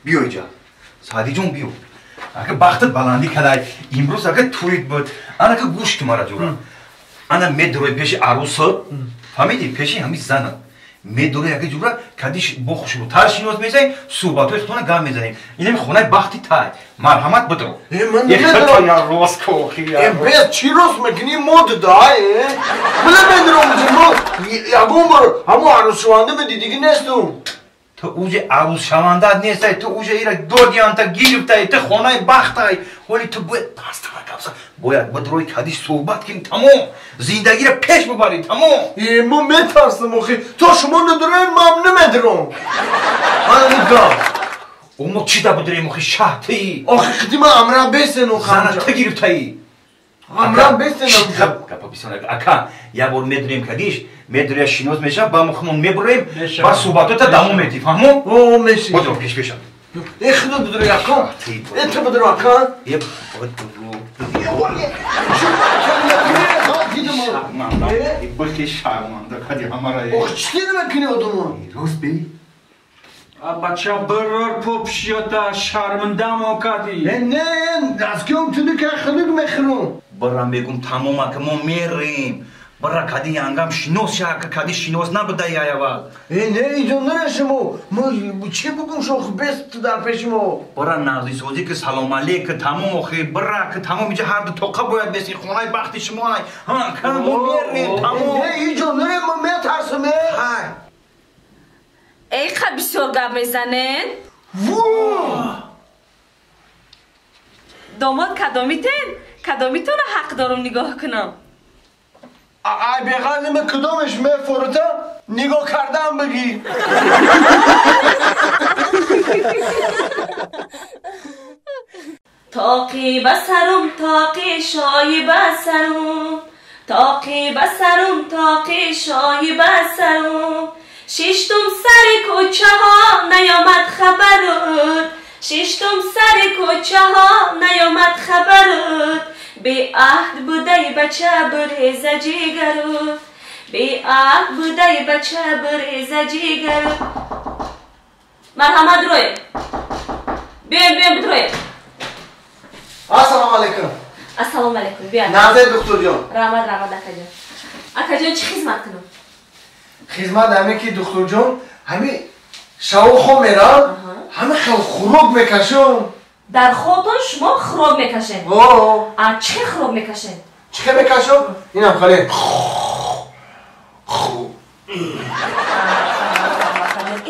بیو اینجا سعدی جون بیو اگه بختت بلندی کدای امروز اگه تورید بود انا که گوش که مرا جورا انا میدروی پیش عروس فهمیدی پیشی همین زن میدروی اگه جورا کدیش بخوش رو ترشینوز میزنیم صحبتوی خونه گام میزنیم اینم خونه بختی تای مرحمت بدرو یک خطا یا روز کوخی یا بیت چی روز میکنی مود دای بله میدرو میزنیم یکون برو همون عروس شوانده بدی دیگه نستم تو اوج عروس شوانده نیستی تو اوج ایرا دو دیانتا گیرفتی تو خونه بختی ولی تو باید پاستا کبسا باید بدروی کدیش صحبت کنی تمام زندگی را پیش ببری تمام ما میترسم اخی تو شما ندارین من نمیدرم من نگاه اما چی دا بدریم اخی شهتی آخی خیلی من امرا بیستنم زنه تا گیرفتی امرا بیستنم کپا بیستنم اکا یا بار میدریم کدیش میدریا شینوز میشه با مخمون میبریم با صحبتو تا دمو میتی فهمو؟ او میشی بدرو پیش پیشم ای خدا بدرو یکان ای تو بدرو یکان یه بدرو بلکه شرمنده کدی همارا اوه چی نمیکنی آدمو؟ روز بی بچه برار پوپشیاتا شرمندم و کدی نه از که اون تونی که خلیق میخرم برام بگم تمام که ما میریم برا کدی ینگم شنوس شا که کدی شنوس نبوده یا اول نه اینجا نرشمو ما چی بگم شوخ بست در پیش ما برا نازی سوزی که سلام علیک تمام خی برا که تمام اینجا هر دو توقع باید بسی خونه بختی شما ها که ما میریم تمام نه اینجا نریم ما میترسم های ای خب بسیار گپ میزنن داماد کدامیتون حق دارم نگاه کنم ای بغل من کدامش میفورته نگاه کردم بگی تاقی بسرم تاقی شای بسرم تاقی بسرم تاقی شای بسرم ششتم سر کوچه ها نیامد خبرت ششتم سر کوچه ها نیامد خبرت به عهد بودی بچه بریز جیگرت به عهد بودی بچه بریز جیگرت مرحمت روی بیم بدروی السلام علیکم السلام علیکم بیا نازه دکتر جان رحمت اکا جان چی خدمت کنم خدمت همه که دکتر جان همه شو خو میرن همه خیلی خروب میکشن در خودتون شما خروب میکشن چه خروب میکشن چه میکشن اینم خالی این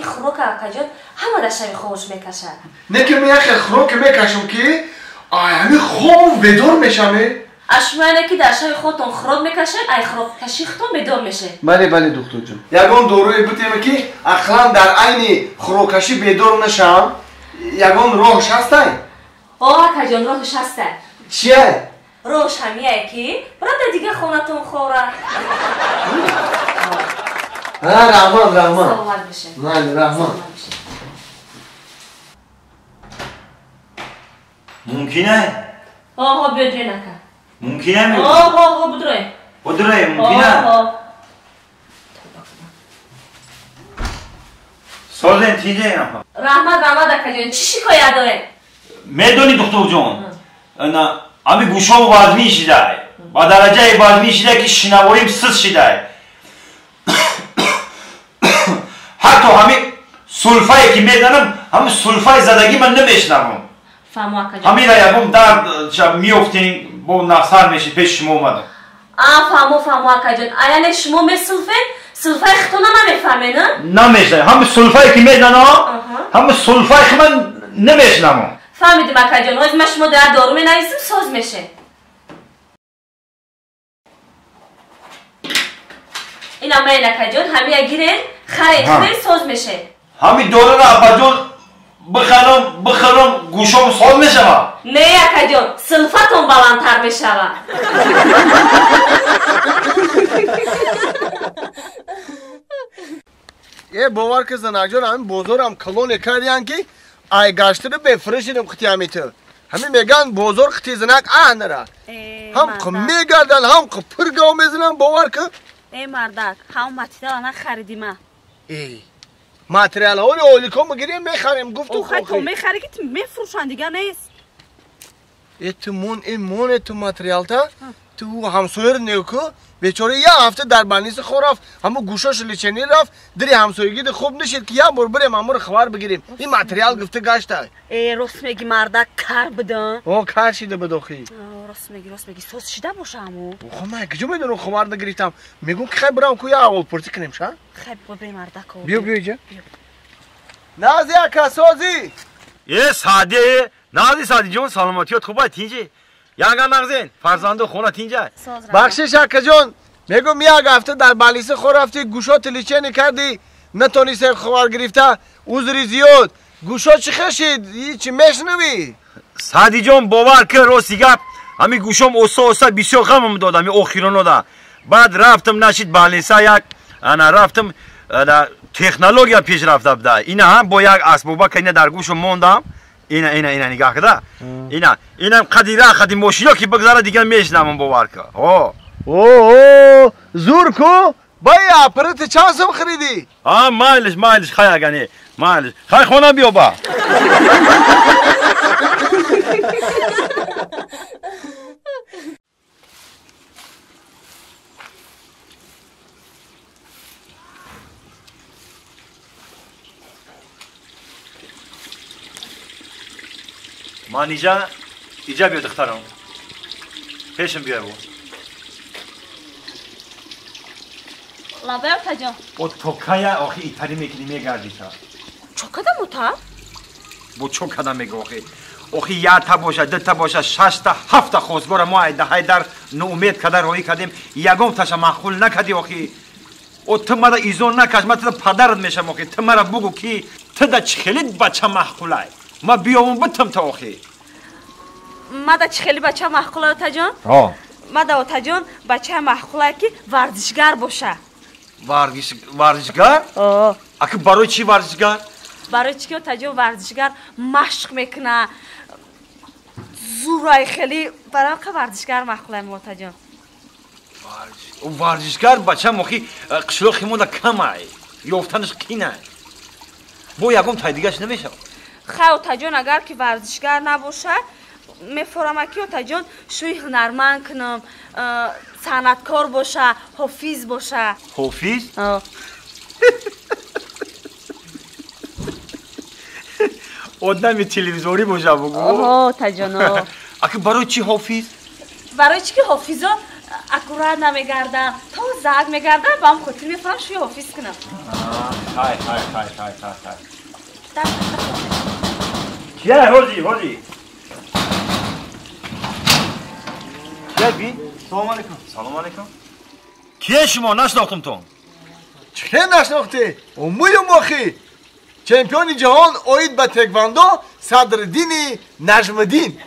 خروب اکا جان همه در شب خوش میکشن نه که میگه خروب میکشم که همه خوب بدور میشمه اشمانه که در شب خودتون خروب میکشن ای خروب کشیختون بدور میشه بله دکتر جان یگان دوروی بتیم که اخلاق در عین خروب کشی بدور نشم یگان روش هسته اکا جان روش هسته چیه؟ روش همیه که برای دیگه خونتون خوره رحمان سوال بشه بله رحمان ممکنه بدروی نکن ممکنه بدروی ممکنه سازن تیجه اینا رحمت اکا جان چی شکایت داره؟ میدونی دکتر جان امی گوشام وزنی شده با درجه وزنی شده که شنواریم سس شده حتی همین سلفایی که میدنم همین سلفای زدگی من نمیشنوم فهمو اکا جان همین را یکم درد میفتین با نفسر میشی پیش شما اومدم فهمو اکا جان یعنی شما می سلفای خطونا نمیفهمه نه؟ نمیشنم همین سلفایی که میدنم همین سلفای که من نمیشنوم فهمیدیم اکا جان از ما شما در دارو می نویسیم ساز میشه این همه این اکا جان همه گیرین خرید ساز میشه همین دارو را اپا جان بخرم گوشام ساز میشه نه اکا جان سلفتون بلندتر میشه یه باور که زنگجان همین بزرگم کلون کردیان که ای گشته رو بفرشیدم خطی همیته همین میگن بزرگ خطی زنگ نره هم که میگردن هم که پرگاو میزنن باور که ای مردک هم متیده آنها خریدیمه ماتریال ها رو اولیکو میگیریم میخریم گفتو خواهی تو خوخی میخری که میفروشن دیگه نیست ایمون تو ماتریال تا تو همسویر نیوکو بیچاره یه هفته در بانیس خورافت همو گوشاش لیچنی رفت دری همسایگی ده خوب نشید که یا بریم امور خبر بگیریم این ماتریال گفته گشته راست میگی مرده کار بدن کار شده بدوخی راست میگی سوز شده باشه همو خب من کجا میدونم خبر نگرفتم میگم که خیلی برام کویا اول پرسی کنیم شا خیلی بریم مرده کو بیا اینجا نازی اکا سازی یه سادی جون سلامتیات خوبه تینجی یانگا مغزین فرزانده خونه تینجا بخشش اکا جون میگم یک هفته در بالیس خورافتی گوشات لیچه نکردی نتونی خبر گرفته عذری زیاد گوشا چی خشید چی میشنوی سادی جون باور که راستی گپ همین گوشم اوسا بسیار غمم داد همین اخیرانو دا بعد رفتم نشید بالیسا یک انا رفتم تکنولوژیا پیش رفته بوده اینا هم با یک اسبابا که اینا در گوشم موندم اینا نگاه کده اینم قدی ماشینا که بگذاره دیگه میشنم باور که اوه زور کو بایا اپرت چاسم خریدی مایلش خیلی گنی مایلش خیلی خونه بیا با من ایجا بیا دخترم پیشم بیا بو لابه تا جان او توکایا آخی ایتاری میکنی میگردی تا چوکده موتا؟ بو چوکده میگه آخی یا تا باشه ده تا باشه 6 تا 7 تا خوزگار ما ایده در نومید کده روی کدیم یگم تاشه معقول نکدی آخی او تو مرا ایزون نکش من تو پدرت میشم آخی تو مرا بگو کی تو دا چخیلید بچه معقوله ما بیامون بتم تا آخی ما دا چخیلی بچه معقوله تا جان؟ ما دا تا جان بچه معقوله که ورزشگر باشه ورزشگر؟ اگه برای چی ورزشگر؟ برای چی که تا جان ورزشگر مشق میکنه زورای خیلی برای که ورزشگر معقوله ما تا جان ورزشگر بچه مخی قشلوخی ما دا کمه یافتنش کینه با یکم تای دیگهش نمیشه خیلی تا جان اگر که ورزشگر نباشه میفرمه که تا جان شوی هنرمند کنم صنعتکار باشه حافظ باشه حافظ؟ آدمی تلویزیونی باشه بگو تا جان اگه برای چی حافظ؟ برای چی که حافظا اکورات نمیگردم تا زد میگردم با هم خاطر میفرم شوی حافظ کنم های کیه هوزی کیه بی؟ سلام علیکم کیه شما نشناختم تو؟ چه نشناختی؟ اموی مخی چمپیون جهان اوید به تکواندو صدرالدین نجم‌الدین